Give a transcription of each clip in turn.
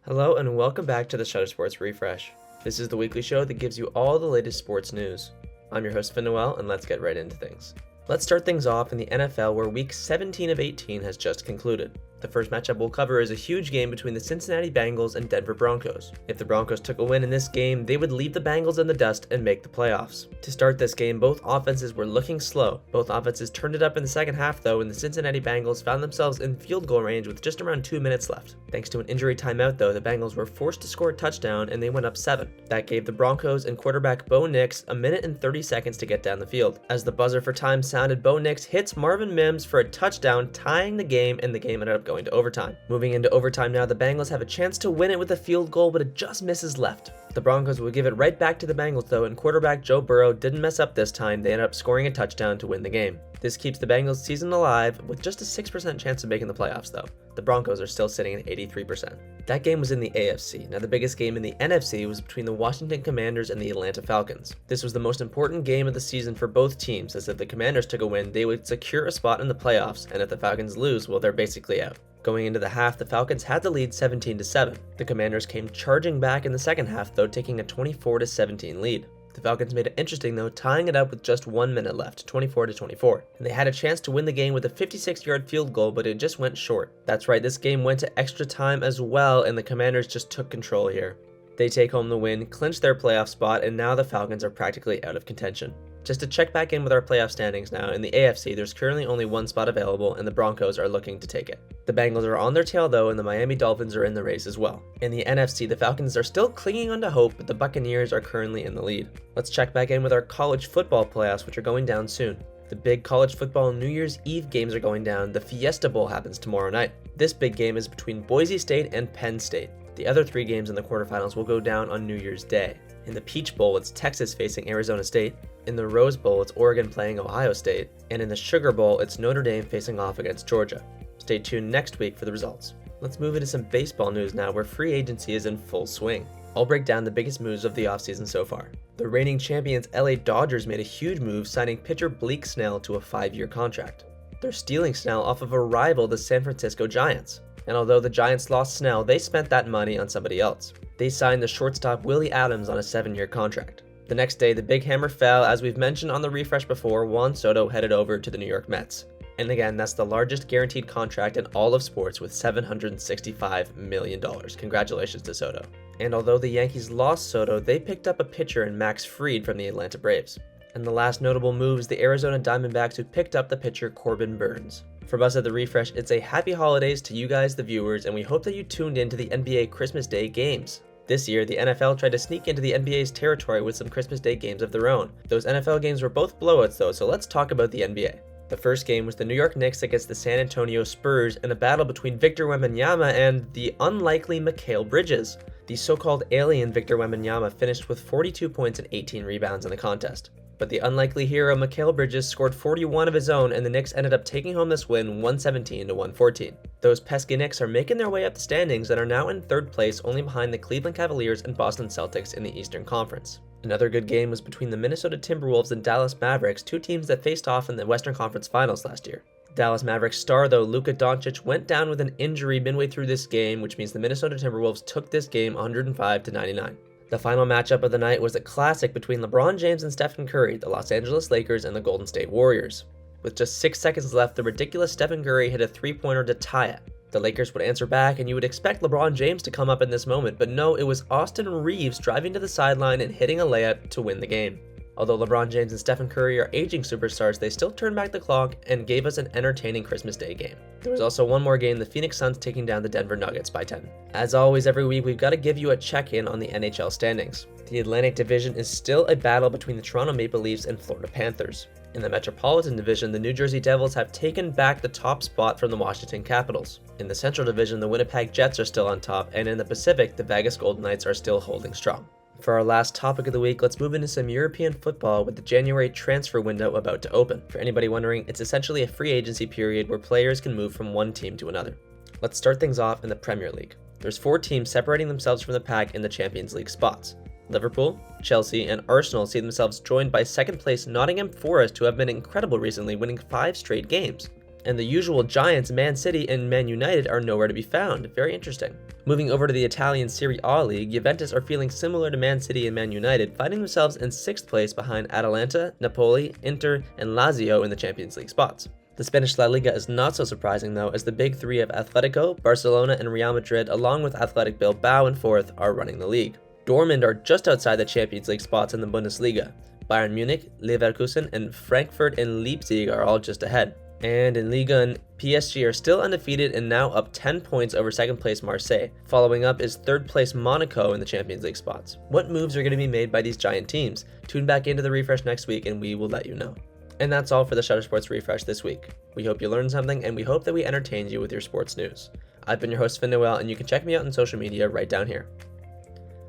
Hello and welcome back to the Shutter Sports Refresh. This is the weekly show that gives you all the latest sports news. I'm your host Finn Noel, and let's get right into things. Let's start things off in the NFL, where week 17 of 18 has just concluded. The first matchup we'll cover is a huge game between the Cincinnati Bengals and Denver Broncos. If the Broncos took a win in this game, they would leave the Bengals in the dust and make the playoffs. To start this game, both offenses were looking slow. Both offenses turned it up in the second half though, and the Cincinnati Bengals found themselves in field goal range with just around 2 minutes left. Thanks to an injury timeout though, the Bengals were forced to score a touchdown and they went up 7. That gave the Broncos and quarterback Bo Nix a minute and 30 seconds to get down the field. As the buzzer for time sounded, Bo Nix hits Marvin Mims for a touchdown, tying the game, and the game ended up going to overtime. Moving into overtime now, the Bengals have a chance to win it with a field goal, but it just misses left. The Broncos will give it right back to the Bengals though, and quarterback Joe Burrow didn't mess up this time. They ended up scoring a touchdown to win the game. This keeps the Bengals season alive with just a 6% chance of making the playoffs though. The Broncos are still sitting at 83%. That game was in the AFC. Now the biggest game in the NFC was between the Washington Commanders and the Atlanta Falcons. This was the most important game of the season for both teams, as if the Commanders took a win, they would secure a spot in the playoffs, and if the Falcons lose, well, they're basically out. Going into the half, the Falcons had the lead 17-7. The Commanders came charging back in the second half though, taking a 24-17 lead. The Falcons made it interesting though, tying it up with just 1 minute left, 24-24. And they had a chance to win the game with a 56-yard field goal, but it just went short. That's right, this game went to extra time as well, and the Commanders just took control here. They take home the win, clinch their playoff spot, and now the Falcons are practically out of contention. Just to check back in with our playoff standings now, in the AFC there's currently only one spot available and the Broncos are looking to take it. The Bengals are on their tail though, and the Miami Dolphins are in the race as well. In the NFC, the Falcons are still clinging onto hope, but the Buccaneers are currently in the lead. Let's check back in with our college football playoffs, which are going down soon. The big college football New Year's Eve games are going down. The Fiesta Bowl happens tomorrow night. This big game is between Boise State and Penn State. The other 3 games in the quarterfinals will go down on New Year's Day. In the Peach Bowl, it's Texas facing Arizona State. In the Rose Bowl, it's Oregon playing Ohio State. And in the Sugar Bowl, it's Notre Dame facing off against Georgia. Stay tuned next week for the results. Let's move into some baseball news now, where free agency is in full swing. I'll break down the biggest moves of the offseason so far. The reigning champions LA Dodgers made a huge move, signing pitcher Blake Snell to a 5-year contract. They're stealing Snell off of a rival, the San Francisco Giants. And although the Giants lost Snell, they spent that money on somebody else. They signed the shortstop Willie Adams on a 7-year contract. The next day, the big hammer fell. As we've mentioned on the refresh before, Juan Soto headed over to the New York Mets. And again, that's the largest guaranteed contract in all of sports with $765 million. Congratulations to Soto. And although the Yankees lost Soto, they picked up a pitcher in Max Fried from the Atlanta Braves. And the last notable move is the Arizona Diamondbacks, who picked up the pitcher Corbin Burnes. From us at the Refresh, it's a happy holidays to you guys, the viewers, and we hope that you tuned in to the NBA Christmas Day games. This year, the NFL tried to sneak into the NBA's territory with some Christmas Day games of their own. Those NFL games were both blowouts though, so let's talk about the NBA. The first game was the New York Knicks against the San Antonio Spurs in a battle between Victor Wembanyama and the unlikely Mikal Bridges. The so-called alien Victor Wembanyama finished with 42 points and 18 rebounds in the contest. But the unlikely hero Mikal Bridges scored 41 of his own, and the Knicks ended up taking home this win 117-114. Those pesky Knicks are making their way up the standings and are now in 3rd place, only behind the Cleveland Cavaliers and Boston Celtics in the Eastern Conference. Another good game was between the Minnesota Timberwolves and Dallas Mavericks, 2 teams that faced off in the Western Conference Finals last year. Dallas Mavericks star though, Luka Doncic, went down with an injury midway through this game, which means the Minnesota Timberwolves took this game 105-99. The final matchup of the night was a classic between LeBron James and Stephen Curry, the Los Angeles Lakers and the Golden State Warriors. With just 6 seconds left, the ridiculous Stephen Curry hit a 3-pointer to tie it. The Lakers would answer back, and you would expect LeBron James to come up in this moment, but no, it was Austin Reeves driving to the sideline and hitting a layup to win the game. Although LeBron James and Stephen Curry are aging superstars, they still turned back the clock and gave us an entertaining Christmas Day game. There was also one more game, the Phoenix Suns taking down the Denver Nuggets by 10. As always, every week we've got to give you a check-in on the NHL standings. The Atlantic Division is still a battle between the Toronto Maple Leafs and Florida Panthers. In the Metropolitan Division, the New Jersey Devils have taken back the top spot from the Washington Capitals. In the Central Division, the Winnipeg Jets are still on top, and in the Pacific, the Vegas Golden Knights are still holding strong. For our last topic of the week, let's move into some European football with the January transfer window about to open. For anybody wondering, it's essentially a free agency period where players can move from one team to another. Let's start things off in the Premier League. There's 4 teams separating themselves from the pack in the Champions League spots. Liverpool, Chelsea, and Arsenal see themselves joined by second place Nottingham Forest, who have been incredible recently, winning 5 straight games. And the usual giants Man City and Man United are nowhere to be found. Very interesting. Moving over to the Italian Serie A league, Juventus are feeling similar to Man City and Man United, finding themselves in 6th place behind Atalanta, Napoli, Inter, and Lazio in the Champions League spots. The Spanish La Liga is not so surprising though, as the big three of Atletico, Barcelona, and Real Madrid, along with Athletic Bilbao in 4th, are running the league. Dortmund are just outside the Champions League spots in the Bundesliga. Bayern Munich, Leverkusen, and Frankfurt and Leipzig are all just ahead. And in Ligue 1, PSG are still undefeated and now up 10 points over 2nd place Marseille. Following up is 3rd place Monaco in the Champions League spots. What moves are going to be made by these giant teams? Tune back into the refresh next week and we will let you know. And that's all for the Shutter Sports Refresh this week. We hope you learned something and we hope that we entertained you with your sports news. I've been your host Finn Noel, and you can check me out on social media right down here.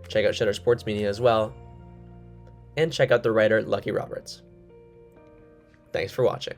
Check out Shutter Sports Media as well, and check out the writer Lucky Roberts. Thanks for watching.